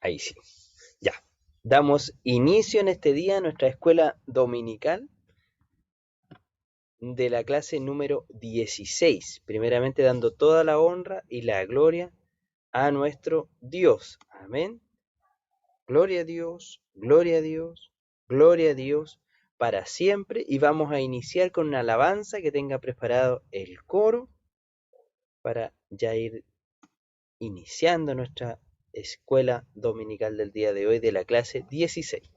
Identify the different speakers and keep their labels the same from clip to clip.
Speaker 1: Ahí sí. Ya. Damos inicio en este día a nuestra escuela dominical de la clase número 16. Primeramente dando toda la honra y la gloria a nuestro Dios. Amén. Gloria a Dios, gloria a Dios, gloria a Dios para siempre. Y vamos a iniciar con una alabanza que tenga preparado el coro para ya ir iniciando nuestra escuela dominical del día de hoy de la clase 16.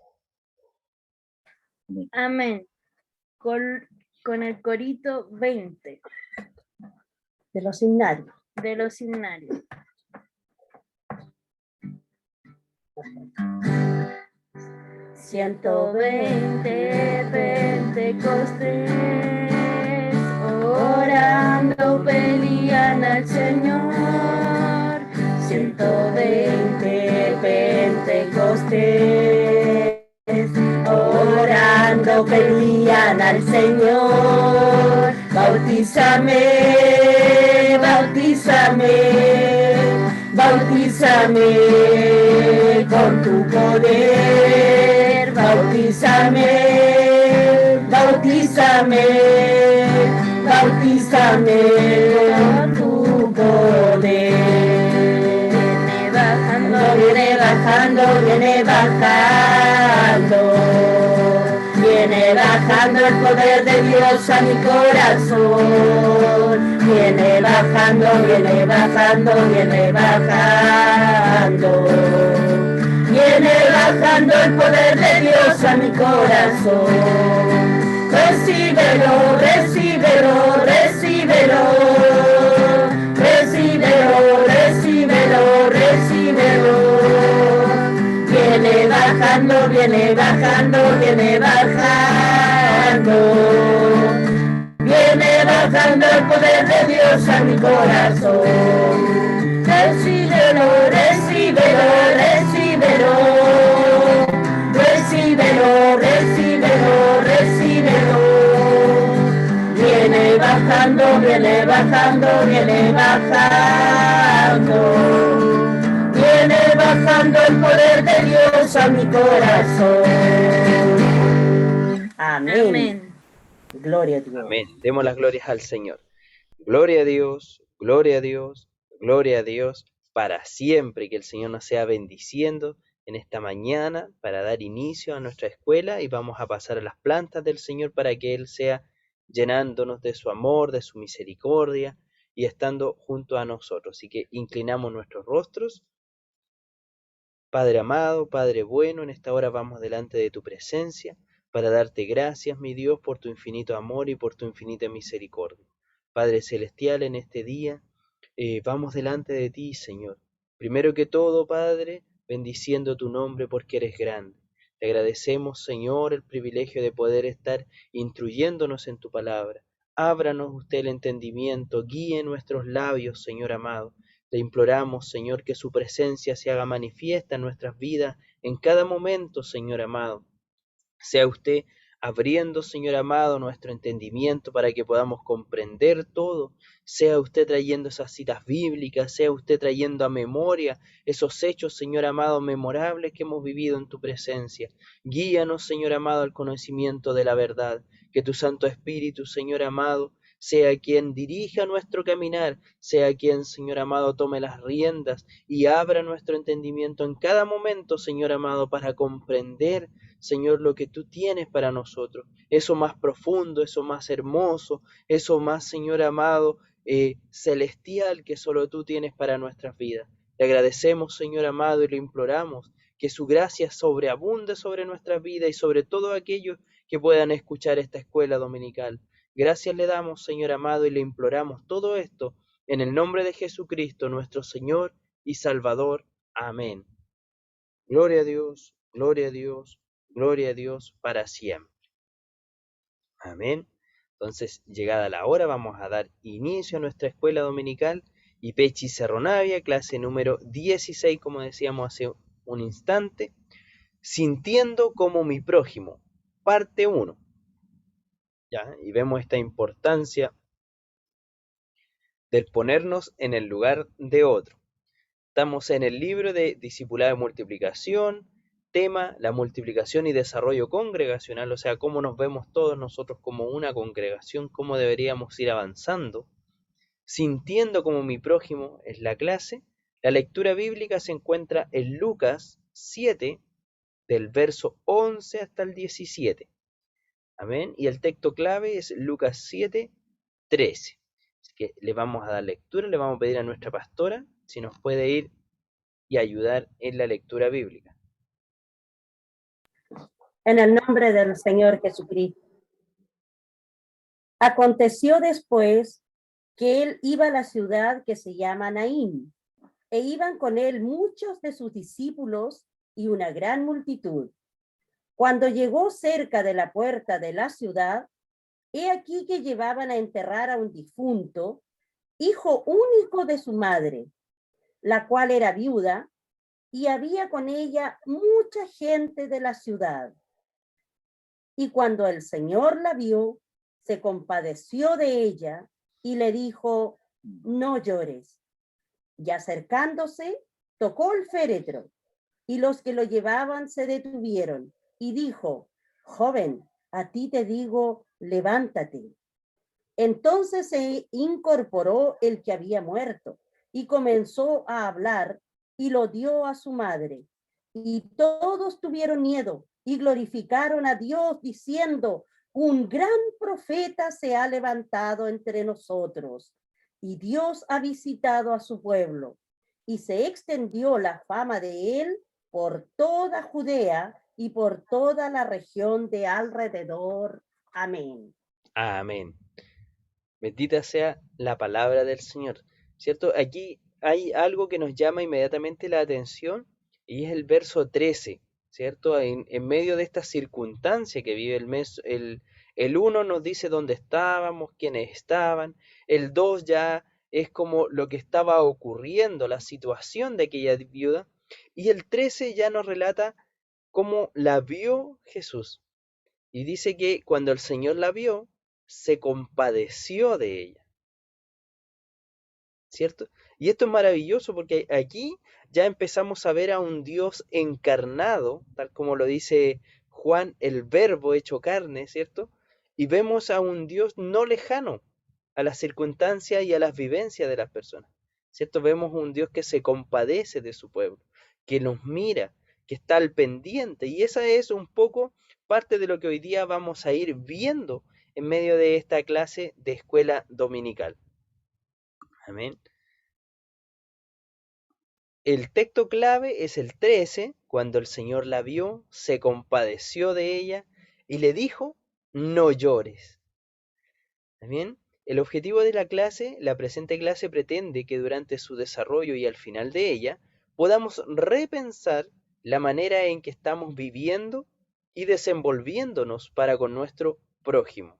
Speaker 2: Amén. Con el corito 20
Speaker 3: de los signarios.
Speaker 2: de los signarios. Ciento 20 Pentecostés, orando pedían al Señor. 120 Pentecostés, orando pedían al Señor. Bautízame, bautízame, bautízame con tu poder, bautízame, bautízame, bautízame con tu poder. Viene bajando, viene bajando, viene bajando el poder de Dios a mi corazón. Viene bajando, viene bajando, viene bajando. Viene bajando el poder de Dios a mi corazón. Recíbelo, recíbelo, recíbelo. Recíbelo, recíbelo, recíbelo. Viene bajando, viene bajando, viene bajando. Viene bajando el poder de Dios a mi corazón. Recíbelo, recíbelo, recíbelo. Recíbelo, recíbelo, recíbelo. Viene bajando, viene bajando, viene bajando. Viene bajando el poder de Dios a mi corazón.
Speaker 3: Amén.
Speaker 2: Amén.
Speaker 3: Gloria a Dios.
Speaker 1: Amén. Demos las glorias al Señor. Gloria a Dios, gloria a Dios, gloria a Dios para siempre. Que el Señor nos sea bendiciendo en esta mañana para dar inicio a nuestra escuela y vamos a pasar a las plantas del Señor para que Él sea llenándonos de su amor, de su misericordia y estando junto a nosotros. Así que inclinamos nuestros rostros. Padre amado, Padre bueno, en esta hora vamos delante de tu presencia para darte gracias, mi Dios, por tu infinito amor y por tu infinita misericordia. Padre celestial, en este día vamos delante de ti, Señor. Primero que todo, Padre, bendiciendo tu nombre porque eres grande. Te agradecemos, Señor, el privilegio de poder estar instruyéndonos en tu palabra. Ábranos usted el entendimiento, guíe nuestros labios, Señor amado. Le imploramos, Señor, que su presencia se haga manifiesta en nuestras vidas en cada momento, Señor amado. Sea usted abriendo, Señor amado, nuestro entendimiento para que podamos comprender todo. Sea usted trayendo esas citas bíblicas, sea usted trayendo a memoria esos hechos, Señor amado, memorables que hemos vivido en tu presencia. Guíanos, Señor amado, al conocimiento de la verdad. Que tu Santo Espíritu, Señor amado, sea quien dirija nuestro caminar, sea quien, Señor amado, tome las riendas y abra nuestro entendimiento en cada momento, Señor amado, para comprender, Señor, lo que tú tienes para nosotros, eso más profundo, eso más hermoso, eso más, Señor amado, celestial que solo tú tienes para nuestras vidas. Le agradecemos, Señor amado, y le imploramos que su gracia sobreabunde sobre nuestras vidas y sobre todo aquellos que puedan escuchar esta escuela dominical. Gracias le damos, Señor amado, y le imploramos todo esto en el nombre de Jesucristo, nuestro Señor y Salvador. Amén. Gloria a Dios, gloria a Dios, gloria a Dios para siempre. Amén. Entonces, llegada la hora, vamos a dar inicio a nuestra escuela dominical Ipechi Cerro Navia, clase número 16, como decíamos hace un instante, sintiendo como mi prójimo, parte 1. ¿Ya? Y vemos esta importancia del ponernos en el lugar de otro. Estamos en el libro de Discipulado de Multiplicación, tema la multiplicación y desarrollo congregacional, o sea, cómo nos vemos todos nosotros como una congregación, cómo deberíamos ir avanzando, sintiendo como mi prójimo es la clase. La lectura bíblica se encuentra en Lucas 7, del verso 11 hasta el 17. Amén. Y el texto clave es Lucas 7, 13. Así que le vamos a dar lectura, le vamos a pedir a nuestra pastora si nos puede ir y ayudar en la lectura bíblica.
Speaker 3: En el nombre del Señor Jesucristo. Aconteció después que él iba a la ciudad que se llama Naín, e iban con él muchos de sus discípulos y una gran multitud. Cuando llegó cerca de la puerta de la ciudad, he aquí que llevaban a enterrar a un difunto, hijo único de su madre, la cual era viuda, y había con ella mucha gente de la ciudad. Y cuando el Señor la vio, se compadeció de ella y le dijo: no llores. Y acercándose, tocó el féretro, y los que lo llevaban se detuvieron, y dijo: joven, a ti te digo, levántate. Entonces se incorporó el que había muerto, y comenzó a hablar, y lo dio a su madre. Y todos tuvieron miedo, y glorificaron a Dios, diciendo: un gran profeta se ha levantado entre nosotros, y Dios ha visitado a su pueblo. Y se extendió la fama de él por toda Judea y por toda la región de alrededor. Amén.
Speaker 1: Amén. Bendita sea la palabra del Señor. ¿Cierto? Aquí hay algo que nos llama inmediatamente la atención y es el verso 13, ¿cierto? En medio de esta circunstancia que vive el mes, el 1 nos dice dónde estábamos, quiénes estaban, el 2 ya es como lo que estaba ocurriendo, la situación de aquella viuda, y el 13 ya nos relata cómo la vio Jesús. Y dice que cuando el Señor la vio, se compadeció de ella, ¿cierto? Y esto es maravilloso porque aquí ya empezamos a ver a un Dios encarnado, tal como lo dice Juan, el Verbo hecho carne, ¿cierto? Y vemos a un Dios no lejano a las circunstancias y a las vivencias de las personas, ¿cierto? Vemos un Dios que se compadece de su pueblo, que nos mira, que está al pendiente, y esa es un poco parte de lo que hoy día vamos a ir viendo en medio de esta clase de escuela dominical. Amén. El texto clave es el 13, cuando el Señor la vio, se compadeció de ella y le dijo: no llores. Amén. El objetivo de la clase, la presente clase, pretende que durante su desarrollo y al final de ella podamos repensar la manera en que estamos viviendo y desenvolviéndonos para con nuestro prójimo.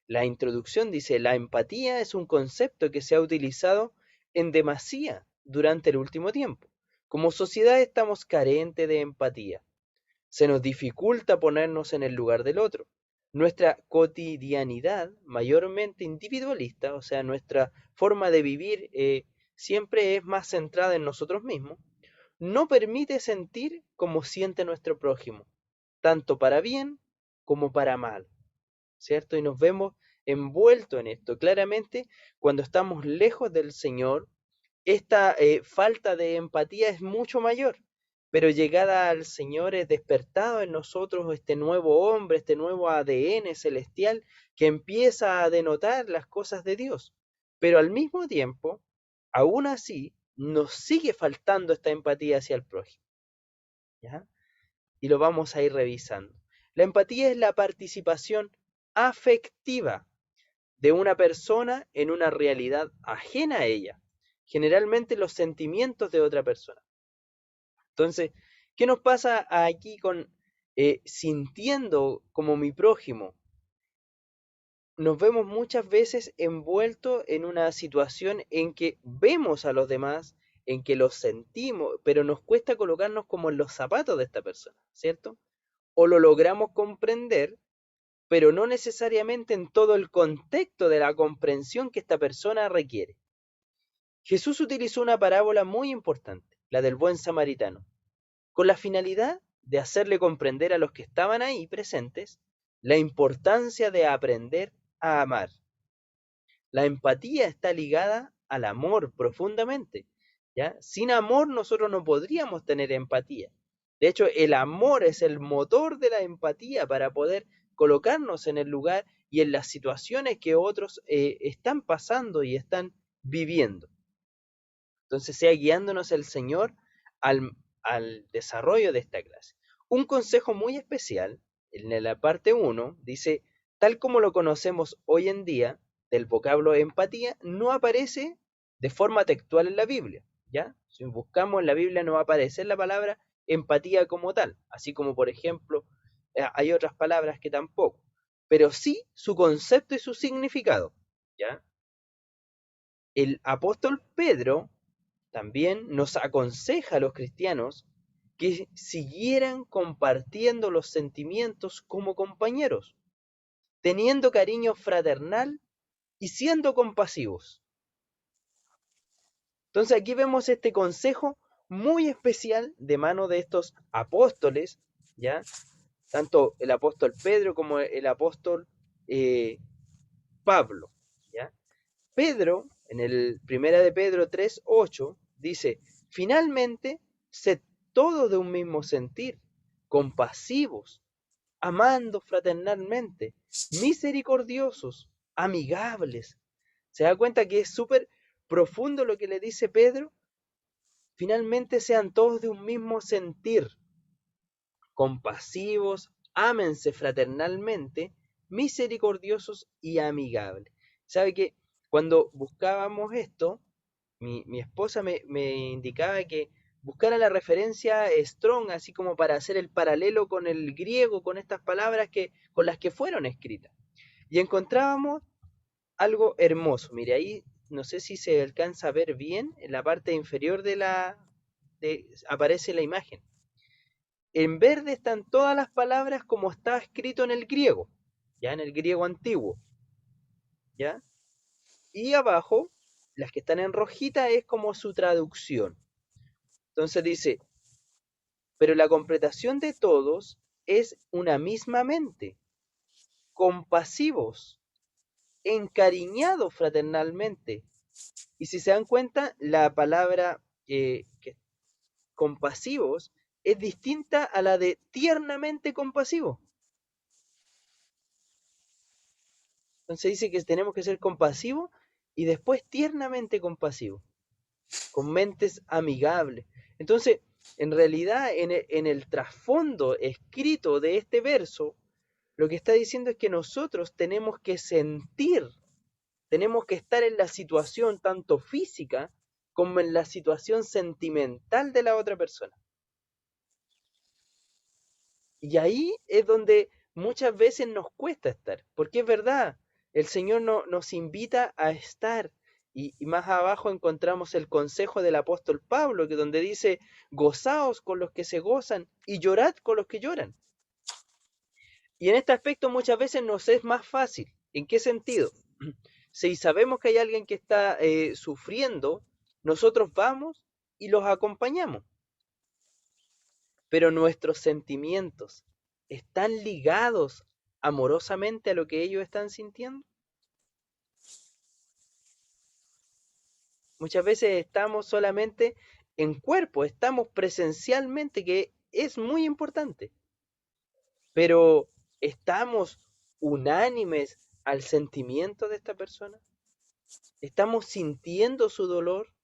Speaker 1: La introducción dice: la empatía es un concepto que se ha utilizado en demasía durante el último tiempo. Como sociedad estamos carentes de empatía. Se nos dificulta ponernos en el lugar del otro. Nuestra cotidianidad, mayormente individualista, o sea, nuestra forma de vivir siempre es más centrada en nosotros mismos, no permite sentir como siente nuestro prójimo, tanto para bien como para mal, ¿cierto? Y nos vemos envueltos en esto. Claramente, cuando estamos lejos del Señor, esta falta de empatía es mucho mayor, pero llegada al Señor es despertado en nosotros este nuevo hombre, este nuevo ADN celestial que empieza a denotar las cosas de Dios. Pero al mismo tiempo, aún así, nos sigue faltando esta empatía hacia el prójimo, ¿ya? Y lo vamos a ir revisando. La empatía es la participación afectiva de una persona en una realidad ajena a ella, generalmente los sentimientos de otra persona. Entonces, ¿qué nos pasa aquí con sintiendo como mi prójimo? Nos vemos muchas veces envueltos en una situación en que vemos a los demás, en que los sentimos, pero nos cuesta colocarnos como en los zapatos de esta persona, ¿cierto? O lo logramos comprender, pero no necesariamente en todo el contexto de la comprensión que esta persona requiere. Jesús utilizó una parábola muy importante, la del buen samaritano, con la finalidad de hacerle comprender a los que estaban ahí presentes la importancia de aprender a amar. La empatía está ligada al amor profundamente, ¿ya? Sin amor nosotros no podríamos tener empatía. De hecho, el amor es el motor de la empatía para poder colocarnos en el lugar y en las situaciones que otros están pasando y están viviendo. Entonces sea guiándonos el Señor al, al desarrollo de esta clase. Un consejo muy especial, en la parte 1, dice, tal como lo conocemos hoy en día, del vocablo empatía, no aparece de forma textual en la Biblia, ¿ya? Si buscamos en la Biblia no va a aparecer la palabra empatía como tal, así como por ejemplo hay otras palabras que tampoco, pero sí su concepto y su significado, ¿ya? El apóstol Pedro también nos aconseja a los cristianos que siguieran compartiendo los sentimientos como compañeros, teniendo cariño fraternal y siendo compasivos. Entonces aquí vemos este consejo muy especial de mano de estos apóstoles, ¿ya? Tanto el apóstol Pedro como el apóstol Pablo, ¿ya? Pedro, en el primera de Pedro 3:8, dice, finalmente, sed todos de un mismo sentir, compasivos, amando fraternalmente, misericordiosos, amigables. ¿Se da cuenta que es súper profundo lo que le dice Pedro? Finalmente sean todos de un mismo sentir, compasivos, ámense fraternalmente, misericordiosos y amigables. ¿Sabe que cuando buscábamos esto, mi esposa me indicaba que buscara la referencia strong, así como para hacer el paralelo con el griego, con estas palabras con las que fueron escritas? Y encontrábamos algo hermoso. Mire, ahí no sé si se alcanza a ver bien, en la parte inferior aparece la imagen. En verde están todas las palabras como está escrito en el griego, ya en el griego antiguo, ¿ya? Y abajo, las que están en rojita es como su traducción. Entonces dice, pero la completación de todos es una misma mente, compasivos, encariñados fraternalmente. Y si se dan cuenta, la palabra compasivos es distinta a la de tiernamente compasivo. Entonces dice que tenemos que ser compasivos y después tiernamente compasivos, con mentes amigables. Entonces, en realidad, en el trasfondo escrito de este verso, lo que está diciendo es que nosotros tenemos que sentir, tenemos que estar en la situación tanto física como en la situación sentimental de la otra persona. Y ahí es donde muchas veces nos cuesta estar, porque es verdad, el Señor nos invita a estar. Y más abajo encontramos el consejo del apóstol Pablo, que donde dice, gozaos con los que se gozan y llorad con los que lloran. Y en este aspecto muchas veces nos es más fácil. ¿En qué sentido? Si sabemos que hay alguien que está sufriendo, nosotros vamos y los acompañamos. Pero nuestros sentimientos están ligados amorosamente a lo que ellos están sintiendo. Muchas veces estamos solamente en cuerpo, estamos presencialmente, que es muy importante, pero estamos unánimes al sentimiento de esta persona. ¿Estamos sintiendo su dolor?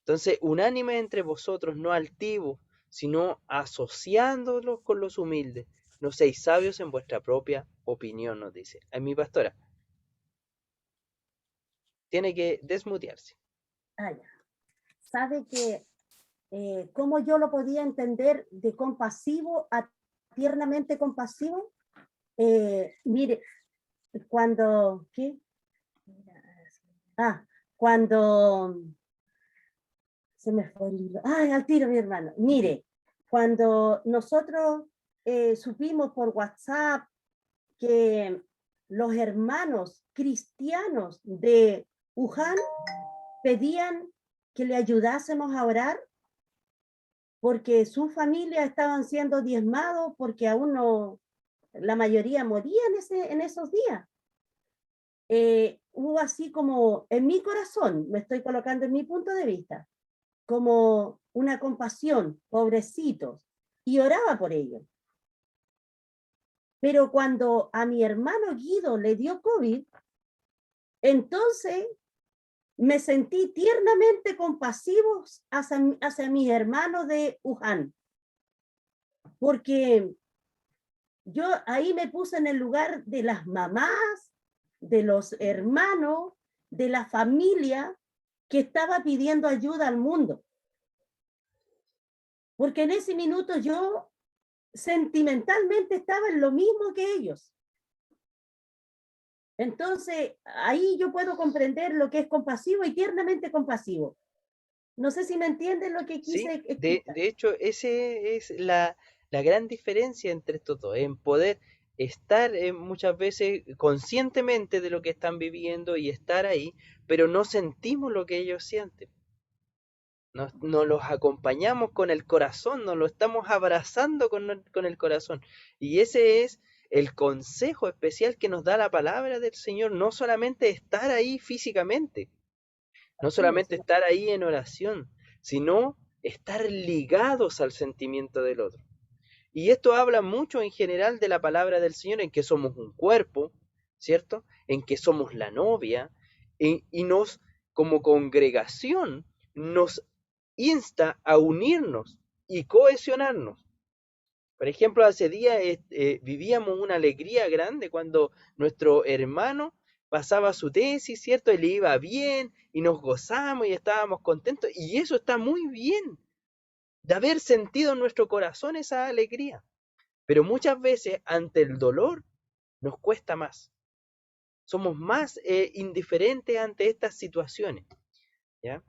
Speaker 1: Entonces, unánime entre vosotros, no altivos, sino asociándolos con los humildes. No seáis sabios en vuestra propia opinión, nos dice. A mi pastora, tiene que desmutearse.
Speaker 3: Ah, ya. ¿Sabe que cómo yo lo podía entender de compasivo a tiernamente compasivo? Mire, cuando, ¿qué? Ah, cuando se me fue el hilo. Ay, al tiro, mi hermano. Mire, cuando nosotros supimos por WhatsApp que los hermanos cristianos de Wuhan pedían que le ayudásemos a orar porque su familia estaban siendo diezmados, porque aún no, la mayoría moría en esos días. Hubo así como en mi corazón, me estoy colocando en mi punto de vista, como una compasión, pobrecitos, y oraba por ellos. Pero cuando a mi hermano Guido le dio COVID, entonces me sentí tiernamente compasivos hacia mis hermanos de Wuhan, porque yo ahí me puse en el lugar de las mamás, de los hermanos, de la familia que estaba pidiendo ayuda al mundo. Porque en ese minuto yo sentimentalmente estaba en lo mismo que ellos. Entonces, ahí yo puedo comprender lo que es compasivo y tiernamente compasivo. No sé si me entienden lo que
Speaker 1: Sí,
Speaker 3: quise
Speaker 1: de,
Speaker 3: explicar.
Speaker 1: de hecho, ese es la gran diferencia entre estos dos, en poder estar muchas veces conscientemente de lo que están viviendo y estar ahí, pero no sentimos lo que ellos sienten. Nos los acompañamos con el corazón, nos lo estamos abrazando con el corazón. Y ese es el consejo especial que nos da la palabra del Señor, no solamente estar ahí físicamente, no
Speaker 3: Así es,
Speaker 1: solamente estar ahí en oración, sino estar ligados al sentimiento del otro. Y esto habla mucho en general de la palabra del Señor, en que somos un cuerpo, ¿cierto? En que somos la novia, y nos, como congregación, nos insta a unirnos y cohesionarnos. Por ejemplo, hace días vivíamos una alegría grande cuando nuestro hermano pasaba su tesis, ¿cierto? Y le iba bien, y nos gozamos y estábamos contentos, y eso está muy bien, de haber sentido en nuestro corazón esa alegría. Pero muchas veces ante el dolor nos cuesta más. Somos más indiferentes ante estas situaciones, ¿ya?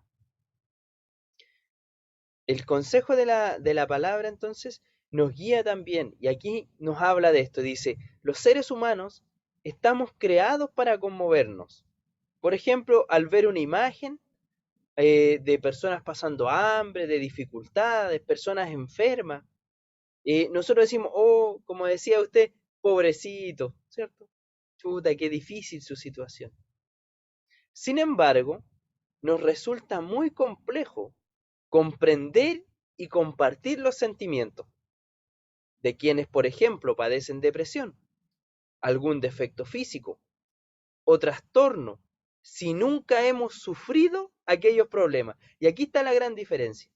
Speaker 1: El consejo de la palabra entonces nos guía también, y aquí nos habla de esto, dice, los seres humanos estamos creados para conmovernos. Por ejemplo, al ver una imagen de personas pasando hambre, de dificultades, personas enfermas, nosotros decimos, oh, como decía usted, pobrecito, ¿cierto? Chuta, qué difícil su situación. Sin embargo, nos resulta muy complejo comprender y compartir los sentimientos de quienes, por ejemplo, padecen depresión, algún defecto físico o trastorno, si nunca hemos sufrido aquellos problemas. Y aquí está la gran diferencia.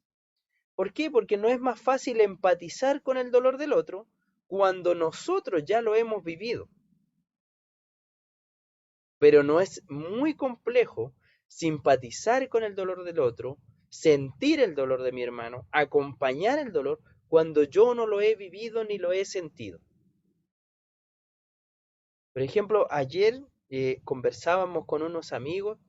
Speaker 1: ¿Por qué? Porque no es más fácil empatizar con el dolor del otro cuando nosotros ya lo hemos vivido. Pero no es muy complejo simpatizar con el dolor del otro, sentir el dolor de mi hermano, acompañar el dolor cuando yo no lo he vivido ni lo he sentido. Por ejemplo, ayer conversábamos con unos amigos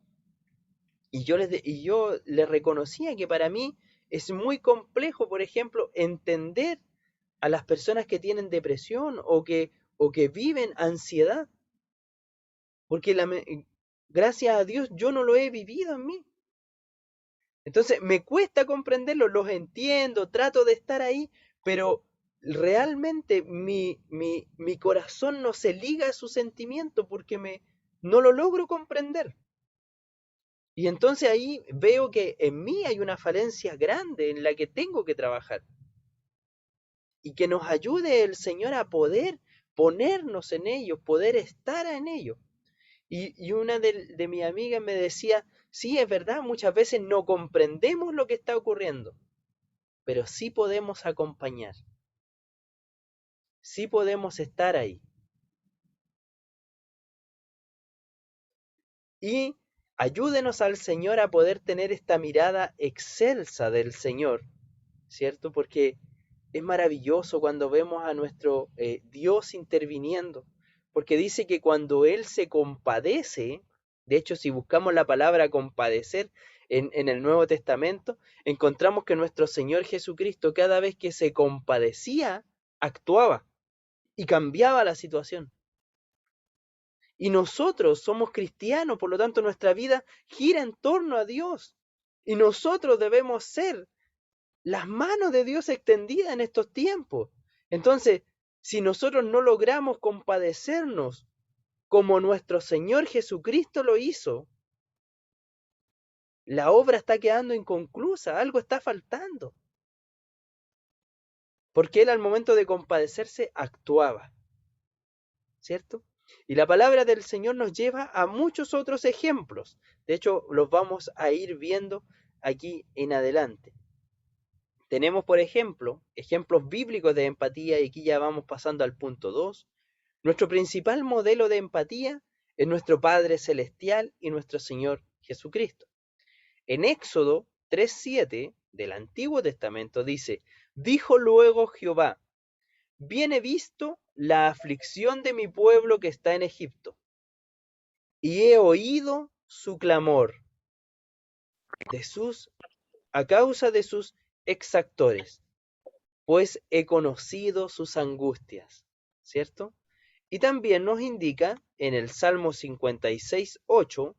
Speaker 1: y yo les reconocía que para mí es muy complejo, por ejemplo, entender a las personas que tienen depresión o que viven ansiedad, porque gracias a Dios yo no lo he vivido en mí. Entonces me cuesta comprenderlo, los entiendo, trato de estar ahí, pero realmente mi corazón no se liga a su sentimiento porque no lo logro comprender. Y entonces ahí veo que en mí hay una falencia grande en la que tengo que trabajar. Y que nos ayude el Señor a poder ponernos en ellos, poder estar en ellos. Y una de mis amigas me decía, sí, es verdad, muchas veces no comprendemos lo que está ocurriendo, pero sí podemos acompañar, sí podemos estar ahí. Y ayúdenos al Señor a poder tener esta mirada excelsa del Señor, ¿cierto? Porque es maravilloso cuando vemos a nuestro Dios interviniendo, porque dice que cuando Él se compadece, de hecho si buscamos la palabra compadecer en el Nuevo Testamento, encontramos que nuestro Señor Jesucristo cada vez que se compadecía, actuaba y cambiaba la situación. Y nosotros somos cristianos, por lo tanto nuestra vida gira en torno a Dios. Y nosotros debemos ser las manos de Dios extendidas en estos tiempos. Entonces, si nosotros no logramos compadecernos como nuestro Señor Jesucristo lo hizo, la obra está quedando inconclusa, algo está faltando. Porque Él al momento de compadecerse actuaba, ¿cierto? Y la palabra del Señor nos lleva a muchos otros ejemplos. De hecho, los vamos a ir viendo aquí en adelante. Tenemos, por ejemplo, ejemplos bíblicos de empatía, y aquí ya vamos pasando al punto 2. Nuestro principal modelo de empatía es nuestro Padre Celestial y nuestro Señor Jesucristo. En Éxodo 3:7 del Antiguo Testamento dice: dijo luego Jehová, bien he visto la aflicción de mi pueblo que está en Egipto, y he oído su clamor a causa de sus exactores, pues he conocido sus angustias, ¿cierto? Y también nos indica en el Salmo 56:8,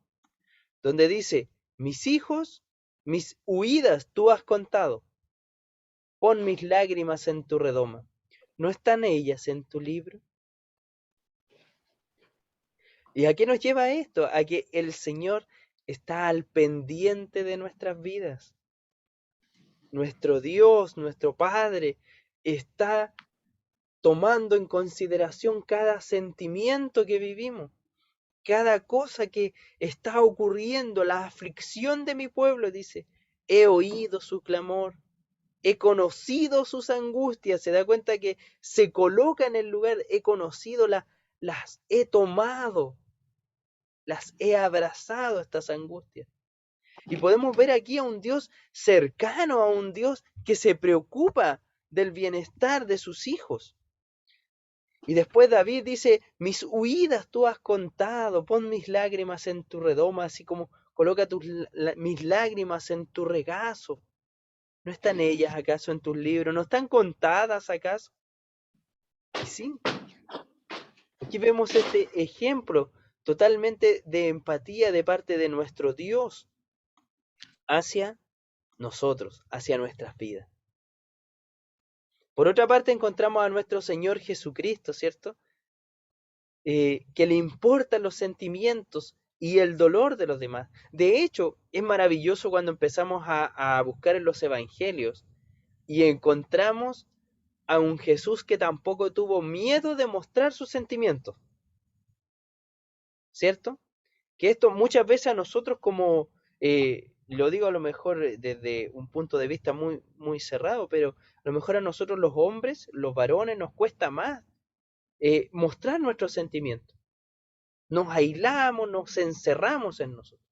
Speaker 1: donde dice: mis hijos, mis huidas tú has contado, pon mis lágrimas en tu redoma, ¿no están ellas en tu libro? ¿Y a qué nos lleva esto? A que el Señor está al pendiente de nuestras vidas. Nuestro Dios, nuestro Padre, está tomando en consideración cada sentimiento que vivimos, cada cosa que está ocurriendo, la aflicción de mi pueblo, dice: he oído su clamor, he conocido sus angustias. Se da cuenta que se coloca en el lugar: he conocido, las he tomado, las he abrazado, estas angustias. Y podemos ver aquí a un Dios cercano, a un Dios que se preocupa del bienestar de sus hijos. Y después David dice: mis huidas tú has contado, pon mis lágrimas en tu redoma, así como coloca mis lágrimas en tu regazo. ¿No están ellas acaso en tus libros? ¿No están contadas acaso? Y sí, aquí vemos este ejemplo totalmente de empatía de parte de nuestro Dios hacia nosotros, hacia nuestras vidas. Por otra parte, encontramos a nuestro Señor Jesucristo, ¿cierto? Que le importan los sentimientos y el dolor de los demás. De hecho, es maravilloso cuando empezamos a buscar en los evangelios y encontramos a un Jesús que tampoco tuvo miedo de mostrar sus sentimientos, ¿cierto? Que esto muchas veces a nosotros como, lo digo a lo mejor desde un punto de vista muy, muy cerrado, pero a lo mejor a nosotros los hombres, los varones, nos cuesta más mostrar nuestros sentimientos. Nos aislamos, nos encerramos en nosotros.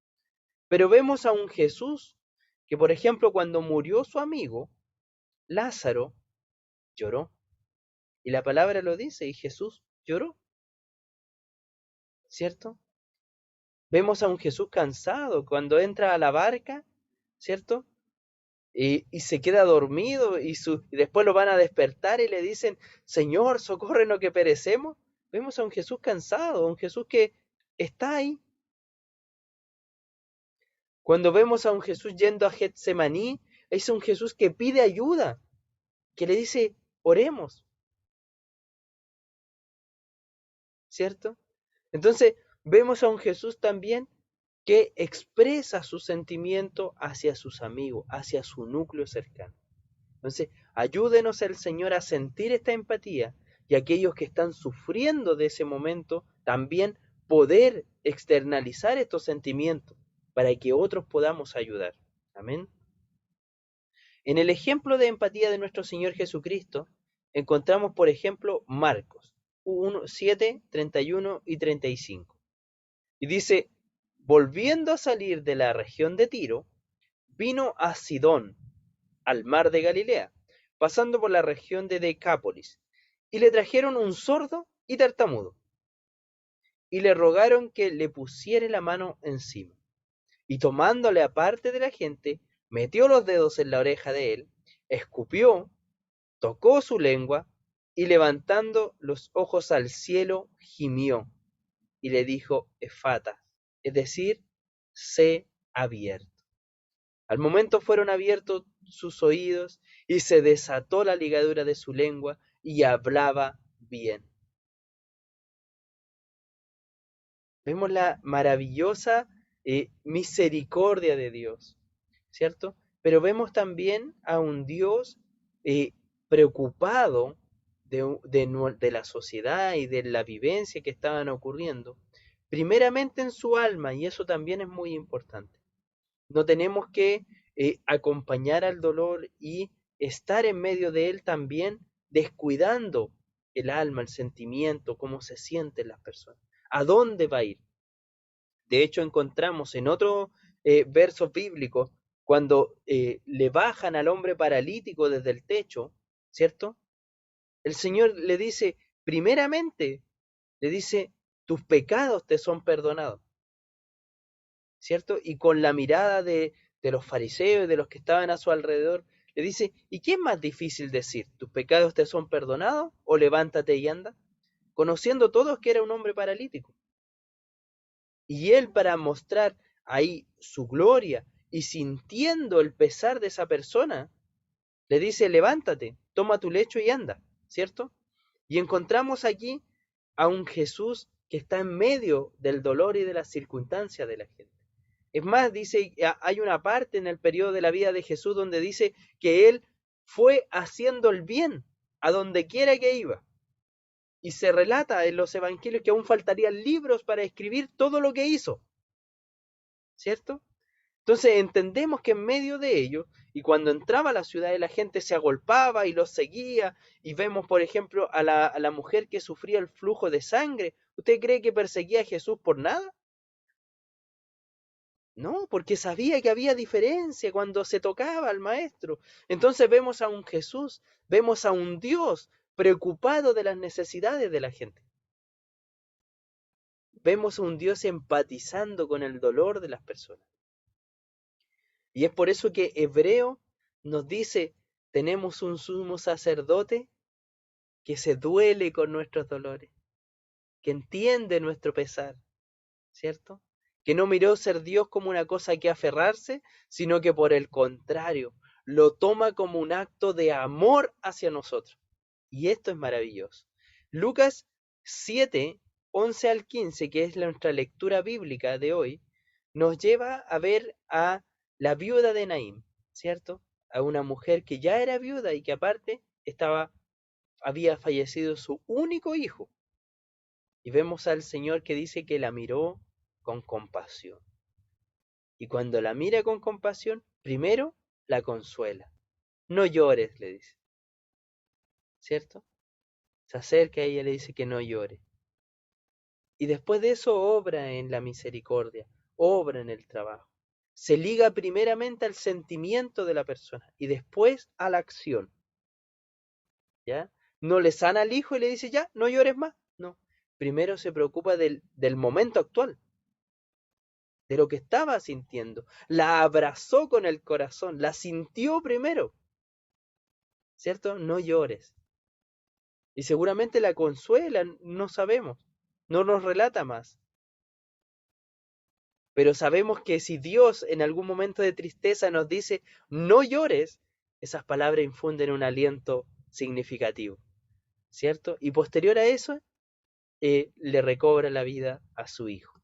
Speaker 1: Pero vemos a un Jesús que, por ejemplo, cuando murió su amigo, Lázaro, lloró. Y la palabra lo dice, y Jesús lloró, ¿cierto? Vemos a un Jesús cansado cuando entra a la barca, ¿cierto? Y se queda dormido y después lo van a despertar y le dicen: Señor, socórrenos que perecemos. Vemos a un Jesús cansado, a un Jesús que está ahí. Cuando vemos a un Jesús yendo a Getsemaní, es un Jesús que pide ayuda, que le dice: oremos, ¿cierto? Entonces vemos a un Jesús también que expresa su sentimiento hacia sus amigos, hacia su núcleo cercano. Entonces, ayúdenos el Señor a sentir esta empatía, y aquellos que están sufriendo de ese momento también poder externalizar estos sentimientos para que otros podamos ayudar. Amén. En el ejemplo de empatía de nuestro Señor Jesucristo, encontramos, por ejemplo, Marcos 7, 31 y 35. Y dice: volviendo a salir de la región de Tiro, vino a Sidón, al mar de Galilea, pasando por la región de Decápolis, y le trajeron un sordo y tartamudo, y le rogaron que le pusiere la mano encima. Y tomándole aparte de la gente, metió los dedos en la oreja de él, escupió, tocó su lengua, y levantando los ojos al cielo, gimió y le dijo, Efata, es decir, sé abierto. Al momento fueron abiertos sus oídos y se desató la ligadura de su lengua y hablaba bien. Vemos la maravillosa misericordia de Dios, ¿cierto? Pero vemos también a un Dios eh, preocupado de la sociedad y de la vivencia que estaban ocurriendo, primeramente en su alma, y eso también es muy importante. No tenemos que acompañar al dolor y estar en medio de él también, descuidando el alma, el sentimiento, cómo se sienten las personas. ¿A dónde va a ir? De hecho, encontramos en otro verso bíblico, cuando le bajan al hombre paralítico desde el techo, ¿cierto? El Señor le dice, primeramente, le dice, tus pecados te son perdonados, ¿cierto? Y con la mirada de los fariseos y de los que estaban a su alrededor, le dice, ¿y qué es más difícil decir? ¿Tus pecados te son perdonados o levántate y anda? Conociendo todos que era un hombre paralítico. Y él, para mostrar ahí su gloria y sintiendo el pesar de esa persona, le dice, levántate, toma tu lecho y anda, ¿cierto? Y encontramos aquí a un Jesús que está en medio del dolor y de las circunstancias de la gente. Es más, dice, hay una parte en el periodo de la vida de Jesús donde dice que él fue haciendo el bien a donde quiera que iba. Y se relata en los evangelios que aún faltarían libros para escribir todo lo que hizo, ¿cierto? Entonces entendemos que en medio de ello, y cuando entraba a la ciudad la gente se agolpaba y los seguía, y vemos por ejemplo a la mujer que sufría el flujo de sangre. ¿Usted cree que perseguía a Jesús por nada? No, porque sabía que había diferencia cuando se tocaba al maestro. Entonces vemos a un Jesús, vemos a un Dios preocupado de las necesidades de la gente. Vemos a un Dios empatizando con el dolor de las personas. Y es por eso que Hebreo nos dice, tenemos un sumo sacerdote que se duele con nuestros dolores, que entiende nuestro pesar, ¿cierto? Que no miró ser Dios como una cosa que aferrarse, sino que por el contrario, lo toma como un acto de amor hacia nosotros. Y esto es maravilloso. Lucas 7, 11 al 15, que es nuestra lectura bíblica de hoy, nos lleva a ver a la viuda de Naín, ¿cierto? A una mujer que ya era viuda y que aparte había fallecido su único hijo. Y vemos al Señor que dice que la miró con compasión. Y cuando la mira con compasión, primero la consuela. No llores, le dice, ¿cierto? Se acerca a ella y le dice que no llore. Y después de eso obra en la misericordia, obra en el trabajo. Se liga primeramente al sentimiento de la persona y después a la acción. ¿Ya? No le sana al hijo y le dice, ya, no llores más. No, primero se preocupa del momento actual, de lo que estaba sintiendo. La abrazó con el corazón, la sintió primero, ¿cierto? No llores. Y seguramente la consuela, no sabemos, no nos relata más. Pero sabemos que si Dios en algún momento de tristeza nos dice, no llores, esas palabras infunden un aliento significativo, ¿cierto? Y posterior a eso, le recobra la vida a su hijo.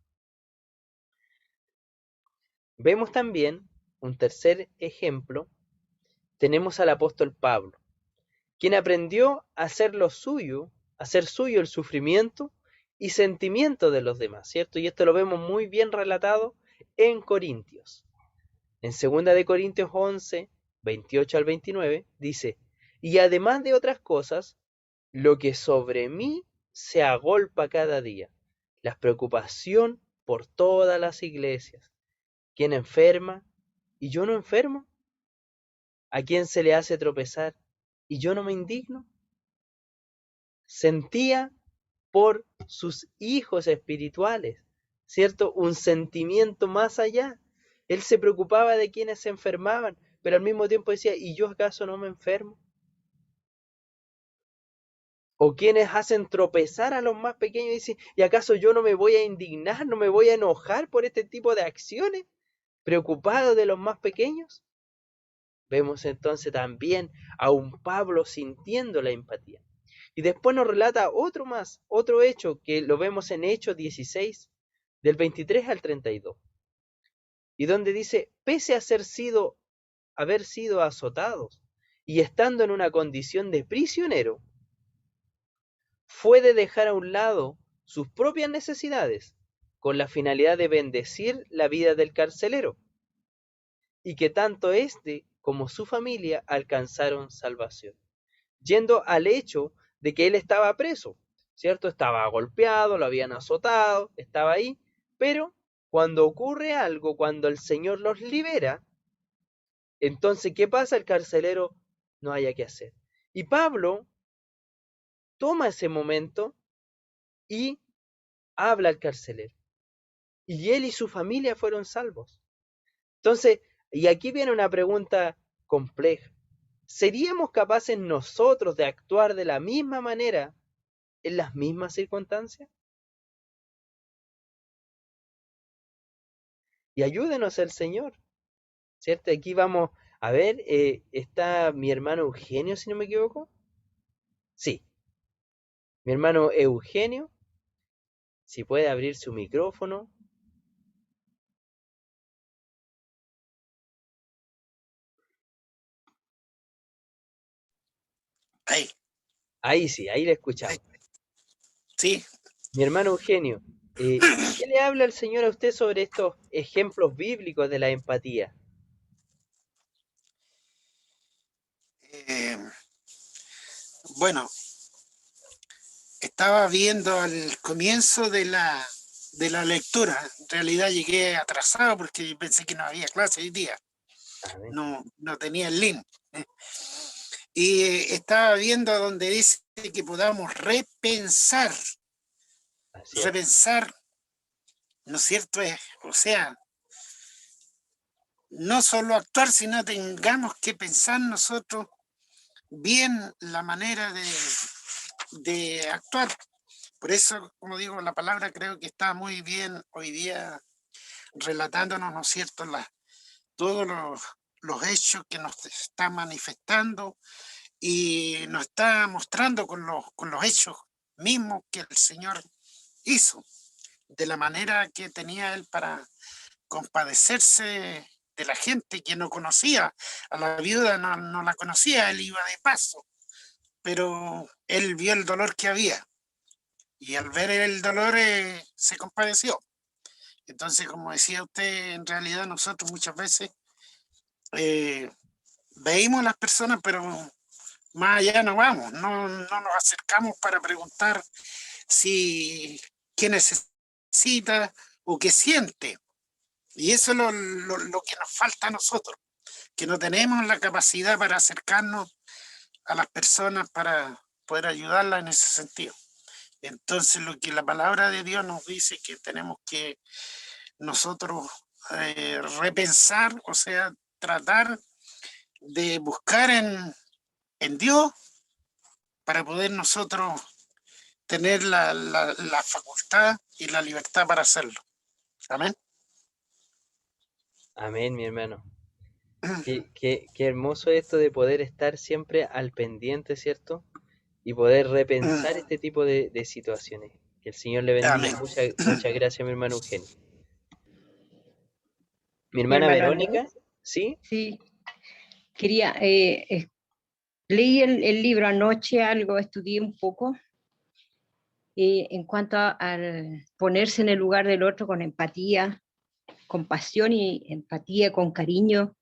Speaker 1: Vemos también un tercer ejemplo, tenemos al apóstol Pablo, quien aprendió a hacer lo suyo, a hacer suyo el sufrimiento y sentimiento de los demás, ¿cierto? Y esto lo vemos muy bien relatado en Corintios. En 2 de Corintios 11, 28 al 29, dice, y además de otras cosas, lo que sobre mí se agolpa cada día, la preocupación por todas las iglesias. ¿Quién enferma y yo no enfermo? ¿A quién se le hace tropezar y yo no me indigno? Sentía por sus hijos espirituales, ¿cierto? Un sentimiento más allá. Él se preocupaba de quienes se enfermaban, pero al mismo tiempo decía, ¿y yo acaso no me enfermo? O quienes hacen tropezar a los más pequeños y dicen, ¿y acaso yo no me voy a indignar, no me voy a enojar por este tipo de acciones? ¿Preocupado de los más pequeños? Vemos entonces también a un Pablo sintiendo la empatía. Y después nos relata otro hecho que lo vemos en Hechos 16, del 23 al 32. Y donde dice, pese a haber sido azotados y estando en una condición de prisionero, fue de dejar a un lado sus propias necesidades con la finalidad de bendecir la vida del carcelero, y que tanto éste como su familia alcanzaron salvación, yendo al hecho de que él estaba preso, ¿cierto? Estaba golpeado, lo habían azotado, estaba ahí, pero cuando ocurre algo, cuando el Señor los libera, entonces, ¿qué pasa? El carcelero no haya qué hacer. Y Pablo toma ese momento y habla al carcelero. Y él y su familia fueron salvos. Entonces, y aquí viene una pregunta compleja. ¿Seríamos capaces nosotros de actuar de la misma manera en las mismas circunstancias? Y ayúdenos el Señor, ¿cierto? Aquí vamos a ver, está mi hermano Eugenio, si no me equivoco. Sí, mi hermano Eugenio, si puede abrir su micrófono.
Speaker 4: Ahí,
Speaker 1: Ahí sí, ahí le
Speaker 4: ahí,
Speaker 1: escuchamos.
Speaker 4: sí.
Speaker 1: Mi hermano Eugenio, ¿qué le habla el Señor a usted sobre estos ejemplos bíblicos de la empatía?
Speaker 4: eh, bueno, estaba viendo al comienzo de la lectura. En realidad llegué atrasado porque pensé que no había clase hoy día.
Speaker 1: Amén.
Speaker 4: No tenía el link. Y estaba viendo donde dice que podamos
Speaker 1: Así es.
Speaker 4: repensar, ¿no es cierto? O sea, no solo actuar, sino tengamos que pensar nosotros bien la manera de actuar. Por eso, como digo, la palabra creo que está muy bien hoy día relatándonos, ¿no es cierto?, todos los hechos que nos está manifestando y nos está mostrando con los hechos mismos que el Señor hizo, de la manera que tenía Él para compadecerse de la gente que no conocía. A la viuda no la conocía, Él iba de paso, pero Él vio el dolor que había y al ver el dolor se compadeció. Entonces, como decía usted, en realidad nosotros muchas veces eh, veíamos a las personas, pero más allá no vamos, no nos acercamos para preguntar si qué necesita o qué siente. Y eso es lo que nos falta a nosotros, que no tenemos la capacidad para acercarnos a las personas para poder ayudarlas en ese sentido. Entonces, lo que la palabra de Dios nos dice que tenemos que nosotros repensar, o sea, tratar de buscar en Dios para poder nosotros tener la facultad y la libertad para hacerlo. Amén.
Speaker 1: Amén, mi hermano. Qué hermoso esto de poder estar siempre al pendiente, ¿cierto? Y poder repensar este tipo de situaciones. Que el Señor le bendiga.
Speaker 4: Amén.
Speaker 1: Muchas gracias, mi hermano Eugenio. Mi
Speaker 5: Mi
Speaker 1: hermana
Speaker 5: hermano Andrés,
Speaker 1: Verónica, ¿sí?
Speaker 5: sí, quería, leí el libro anoche, algo estudié un poco, en cuanto al ponerse en el lugar del otro con empatía, compasión y empatía, con cariño.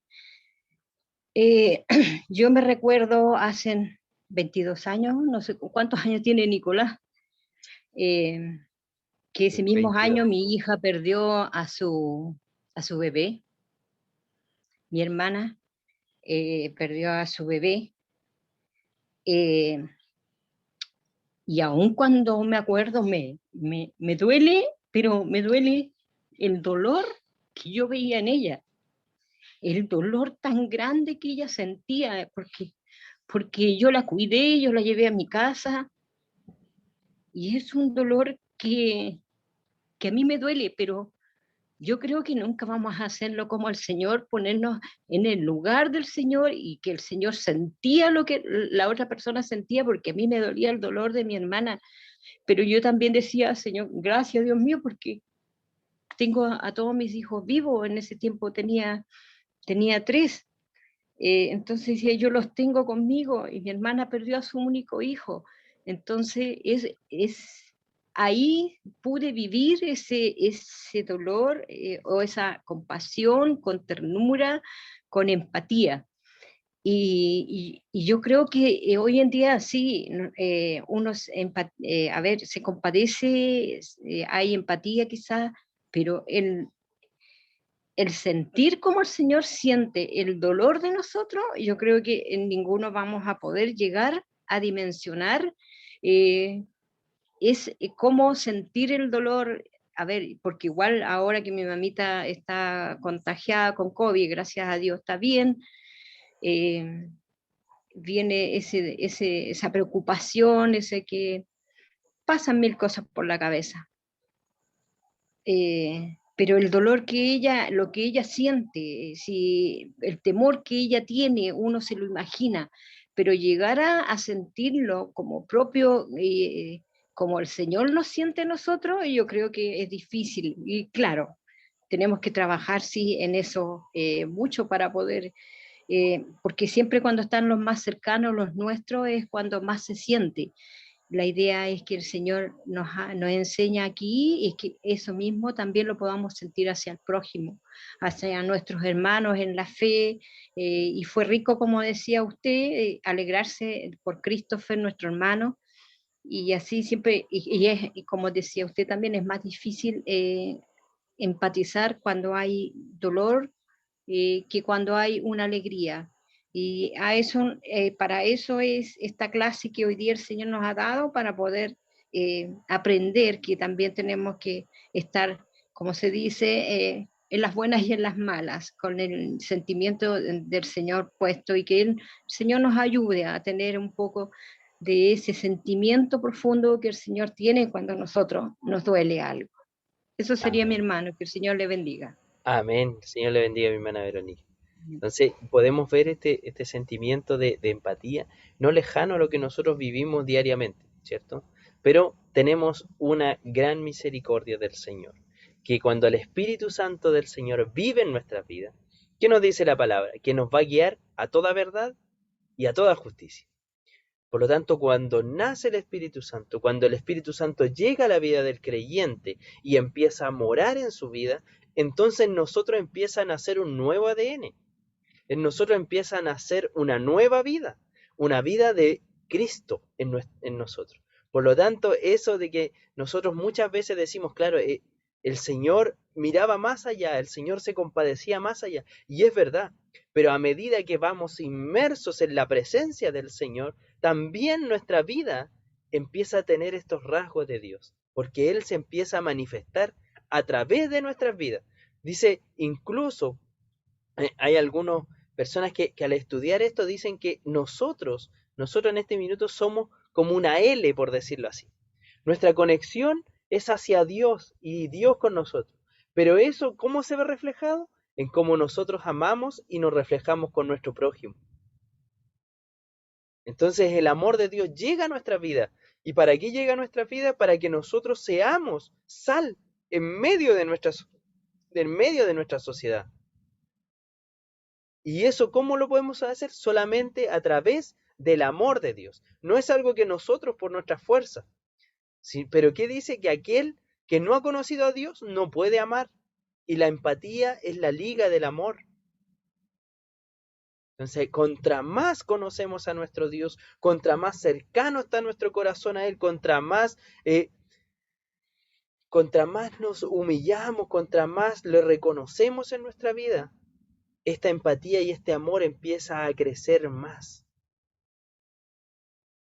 Speaker 5: Yo me recuerdo hace 22 años, no sé cuántos años tiene Nicolás, eh, que ese mismo
Speaker 1: 22.
Speaker 5: año mi hija perdió a su bebé, mi hermana perdió a su bebé. eh, Y aun cuando me acuerdo, me duele, pero me duele el dolor que yo veía en ella, el dolor tan grande que ella sentía, porque yo la cuidé, yo la llevé a mi casa, y es un dolor que a mí me duele, pero yo creo que nunca vamos a hacerlo como el Señor, ponernos en el lugar del Señor y que el Señor sentía lo que la otra persona sentía, porque a mí me dolía el dolor de mi hermana, pero yo también decía, Señor, gracias Dios mío, porque tengo a todos mis hijos vivos. En ese tiempo tenía 3. Entonces decía, yo los tengo conmigo y mi hermana perdió a su único hijo. Entonces ahí pude vivir ese dolor, o esa compasión con ternura, con empatía. Y yo creo que hoy en día sí, uno a ver, se compadece, hay empatía quizás, pero el sentir como el Señor siente el dolor de nosotros, yo creo que en ninguno vamos a poder llegar a dimensionar, eh, cómo sentir el dolor. A ver, porque igual ahora que mi mamita está contagiada con COVID, gracias a Dios está bien, eh, viene esa preocupación, ese que pasan mil cosas por la cabeza. Pero el dolor que lo que ella siente, si el temor que ella tiene, uno se lo imagina, pero llegar a sentirlo como propio, como el Señor nos siente a nosotros, yo creo que es difícil. Y claro, tenemos que trabajar, sí, en eso mucho para poder, porque siempre cuando están los más cercanos, los nuestros, es cuando más se siente. La idea es que el Señor nos enseña aquí y que eso mismo también lo podamos sentir hacia el prójimo, hacia nuestros hermanos en la fe. Y fue rico, como decía usted, alegrarse por Christopher, nuestro hermano, y así siempre, y como decía usted también, es más difícil empatizar cuando hay dolor, que cuando hay una alegría. Y para eso es esta clase que hoy día el Señor nos ha dado, para poder aprender que también tenemos que estar, como se dice, en las buenas y en las malas, con el sentimiento del Señor puesto, y que el Señor nos ayude a tener un poco de ese sentimiento profundo que el Señor tiene cuando a nosotros nos duele algo. Eso sería mi
Speaker 1: Amén.
Speaker 5: hermano, que el Señor le bendiga.
Speaker 1: Amén. Señor le bendiga a mi hermana Verónica. Entonces podemos ver este sentimiento de empatía, no lejano a lo que nosotros vivimos diariamente, ¿cierto? Pero tenemos una gran misericordia del Señor, que cuando el Espíritu Santo del Señor vive en nuestras vidas, ¿qué nos dice la palabra? Que nos va a guiar a toda verdad y a toda justicia. Por lo tanto, cuando nace el Espíritu Santo, cuando el Espíritu Santo llega a la vida del creyente y empieza a morar en su vida, entonces en nosotros empieza a nacer un nuevo ADN. En nosotros empieza a nacer una nueva vida, una vida de Cristo en nosotros. Por lo tanto, eso de que nosotros muchas veces decimos, claro, el Señor miraba más allá, el Señor se compadecía más allá, y es verdad, pero a medida que vamos inmersos en la presencia del Señor, también nuestra vida empieza a tener estos rasgos de Dios, porque Él se empieza a manifestar a través de nuestras vidas. Dice, incluso hay algunas personas que al estudiar esto dicen que nosotros en este minuto somos como una L, por decirlo así. Nuestra conexión es hacia Dios y Dios con nosotros. Pero eso, ¿cómo se ve reflejado? En cómo nosotros amamos y nos reflejamos con nuestro prójimo. Entonces el amor de Dios llega a nuestra vida. ¿Y para qué llega a nuestra vida? Para que nosotros seamos sal en medio de nuestra sociedad. ¿Y eso cómo lo podemos hacer? Solamente a través del amor de Dios. No es algo que nosotros por nuestra fuerza. ¿Sí? Pero ¿qué dice? Que aquel que no ha conocido a Dios no puede amar. Y la empatía es la liga del amor. Entonces, contra más conocemos a nuestro Dios, contra más cercano está nuestro corazón a Él, contra más nos humillamos, contra más lo reconocemos en nuestra vida, esta empatía y este amor empieza a crecer más.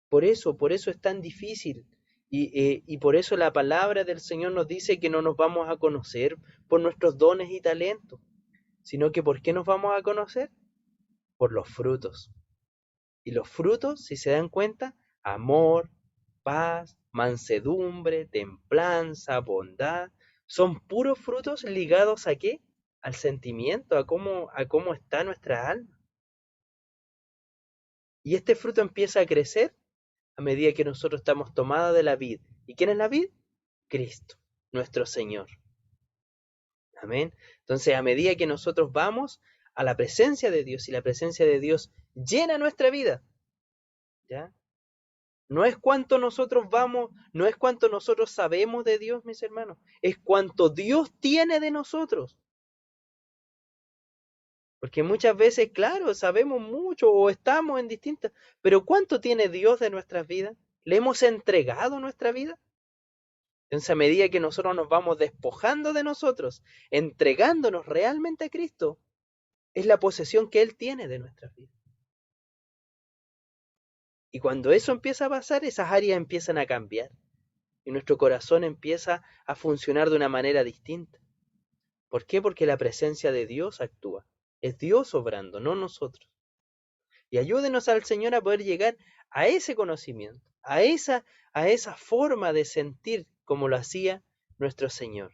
Speaker 1: Por eso es tan difícil. Y por eso la palabra del Señor nos dice que no nos vamos a conocer por nuestros dones y talentos, sino que ¿por qué nos vamos a conocer? Por los frutos. Y los frutos, si se dan cuenta, amor, paz, mansedumbre, templanza, bondad. Son puros frutos ligados ¿a qué? Al sentimiento, a cómo está nuestra alma. Y este fruto empieza a crecer a medida que nosotros estamos tomados de la vid. ¿Y quién es la vid? Cristo, nuestro Señor. Amén. Entonces, a medida que nosotros vamos a la presencia de Dios y la presencia de Dios llena nuestra vida, ¿ya? No es cuánto nosotros vamos, no es cuánto nosotros sabemos de Dios, mis hermanos, es cuánto Dios tiene de nosotros. Porque muchas veces, claro, sabemos mucho o estamos en distintas, pero ¿cuánto tiene Dios de nuestras vidas? ¿Le hemos entregado nuestra vida? Entonces, a medida que nosotros nos vamos despojando de nosotros, entregándonos realmente a Cristo, es la posesión que Él tiene de nuestras vidas. Y cuando eso empieza a pasar, esas áreas empiezan a cambiar. Y nuestro corazón empieza a funcionar de una manera distinta. ¿Por qué? Porque la presencia de Dios actúa. Es Dios obrando, no nosotros. Y ayúdenos al Señor a poder llegar a ese conocimiento, a esa forma de sentir como lo hacía nuestro Señor.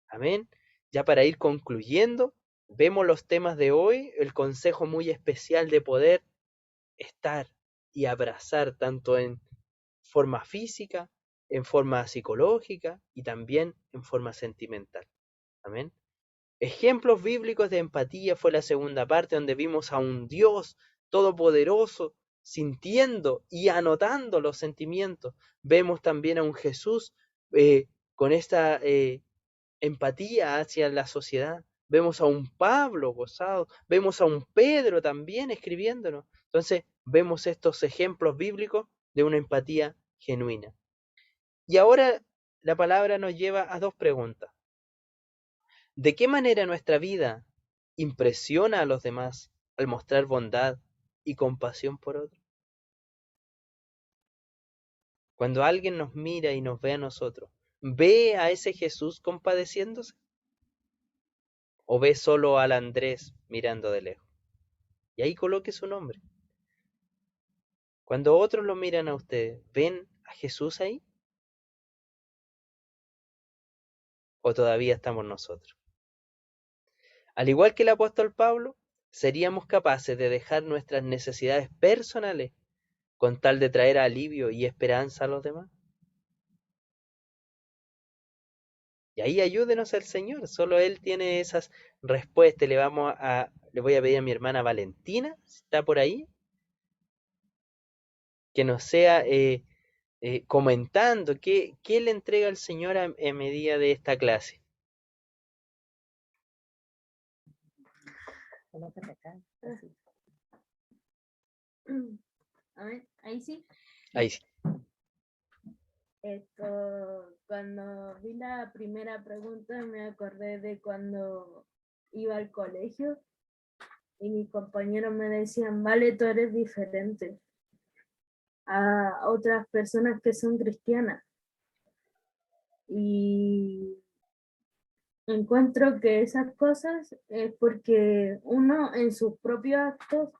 Speaker 1: Amén. Ya para ir concluyendo, vemos los temas de hoy, el consejo muy especial de poder estar y abrazar tanto en forma física, en forma psicológica y también en forma sentimental. Amén. Ejemplos bíblicos de empatía fue la segunda parte, donde vimos a un Dios todopoderoso sintiendo y anotando los sentimientos. Vemos también a un Jesús con esta empatía hacia la sociedad. Vemos a un Pablo gozado, vemos a un Pedro también escribiéndonos. Entonces vemos estos ejemplos bíblicos de una empatía genuina. Y ahora la palabra nos lleva a dos preguntas. ¿De qué manera nuestra vida impresiona a los demás al mostrar bondad y compasión por otros? Cuando alguien nos mira y nos ve a nosotros, ¿ve a ese Jesús compadeciéndose? ¿O ve solo al Andrés mirando de lejos? Y ahí coloque su nombre. Cuando otros lo miran a usted, ¿ven a Jesús ahí? ¿O todavía estamos nosotros? Al igual que el apóstol Pablo, seríamos capaces de dejar nuestras necesidades personales con tal de traer alivio y esperanza a los demás. Y ahí ayúdenos el Señor, solo Él tiene esas respuestas. Le voy a pedir a mi hermana Valentina, si está por ahí, que nos sea comentando qué le entrega el Señor a medida de esta clase.
Speaker 6: A ver, ahí sí.
Speaker 1: Ahí sí.
Speaker 6: Cuando vi la primera pregunta me acordé de cuando iba al colegio y mis compañeros me decían, vale, tú eres diferente a otras personas que son cristianas. Y encuentro que esas cosas es porque uno en sus propios actos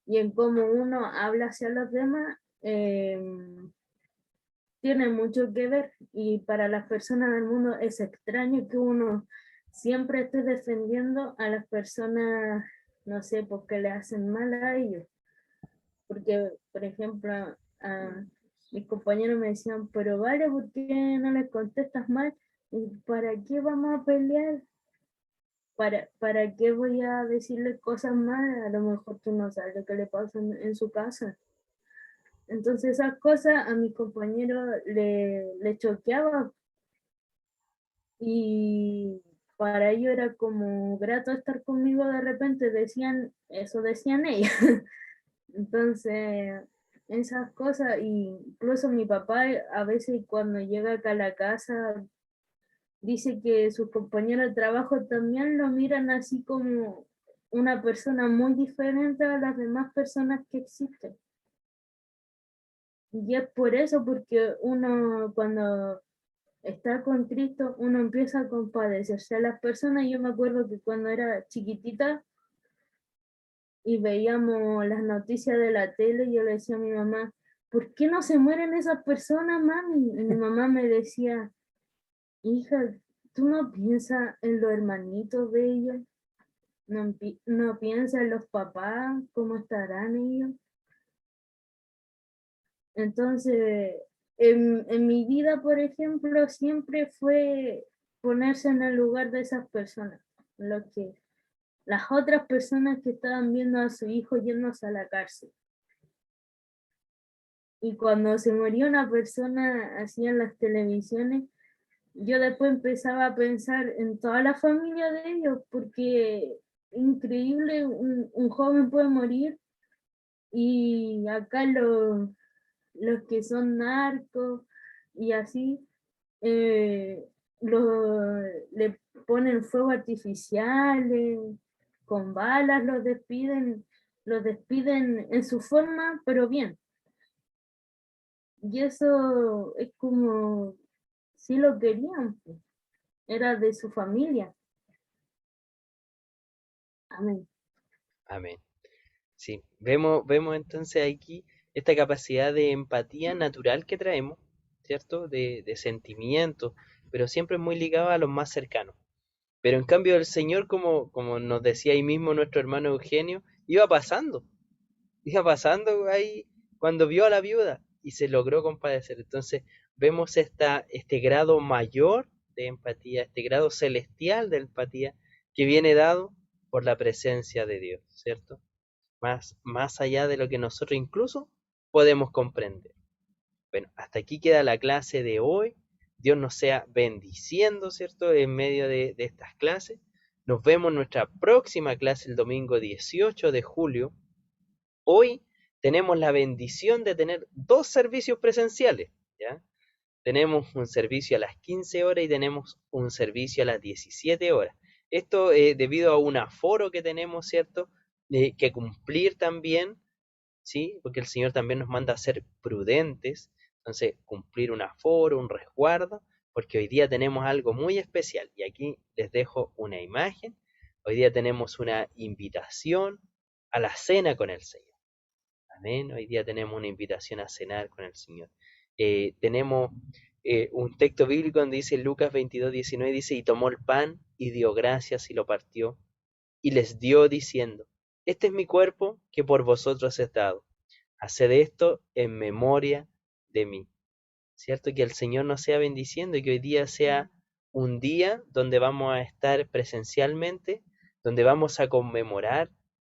Speaker 6: y en cómo uno habla hacia los demás tiene mucho que ver, y para las personas del mundo es extraño que uno siempre esté defendiendo a las personas, no sé, porque le hacen mal a ellos. Porque, por ejemplo, a mis compañeros me decían, pero vale, ¿por qué no les contestas mal? ¿Y para qué vamos a pelear? ¿Para qué voy a decirle cosas malas? A lo mejor tú no sabes lo que le pasa en su casa. Entonces esas cosas a mis compañeros le choqueaba, y para ellos era como grato estar conmigo. De repente decían, eso decían ellos. Entonces esas cosas, y incluso mi papá a veces cuando llega acá a la casa dice que sus compañeros de trabajo también lo miran así como una persona muy diferente a las demás personas que existen. Y es por eso, porque uno cuando está con Cristo, uno empieza a compadecerse a las personas. Yo me acuerdo que cuando era chiquitita y veíamos las noticias de la tele, yo le decía a mi mamá, ¿por qué no se mueren esas personas, mami? Y mi mamá me decía, hija, ¿tú no piensas en los hermanitos de ellos? ¿No piensas en los papás? ¿Cómo estarán ellos? Entonces, en mi vida, por ejemplo, siempre fue ponerse en el lugar de esas personas, lo que las otras personas que estaban viendo a su hijo yéndose a la cárcel. Y cuando se moría una persona así en las televisiones, yo después empezaba a pensar en toda la familia de ellos, porque increíble, un joven puede morir y acá los que son narcos y así, eh, le ponen fuego artificiales, con balas los despiden en su forma, pero bien. Y eso es como si lo querían, pues, era de su familia. Amén.
Speaker 1: Amén. Sí, vemos entonces aquí esta capacidad de empatía natural que traemos, ¿cierto? De sentimientos, pero siempre muy ligado a los más cercanos. Pero en cambio el Señor, como nos decía ahí mismo nuestro hermano Eugenio, iba pasando ahí cuando vio a la viuda y se logró compadecer. Entonces vemos este grado mayor de empatía, este grado celestial de empatía que viene dado por la presencia de Dios, ¿cierto? Más allá de lo que nosotros incluso podemos comprender. Bueno, hasta aquí queda la clase de hoy. Dios nos sea bendiciendo, ¿cierto? En medio de estas clases. Nos vemos en nuestra próxima clase el domingo 18 de julio. Hoy tenemos la bendición de tener dos servicios presenciales, ¿ya? Tenemos un servicio a las 15 horas y tenemos un servicio a las 17 horas. Esto debido a un aforo que tenemos, ¿cierto? Que cumplir también, ¿sí? Porque el Señor también nos manda a ser prudentes, entonces cumplir un aforo, un resguardo, porque hoy día tenemos algo muy especial y aquí les dejo una imagen. Hoy día tenemos una invitación a la cena con el Señor. Amén. Hoy día tenemos una invitación a cenar con el Señor. Tenemos un texto bíblico donde dice Lucas 22:19, dice, y tomó el pan y dio gracias y lo partió y les dio diciendo, este es mi cuerpo que por vosotros es dado. Haced esto en memoria de mí. ¿Cierto? Que el Señor nos sea bendiciendo y que hoy día sea un día donde vamos a estar presencialmente, donde vamos a conmemorar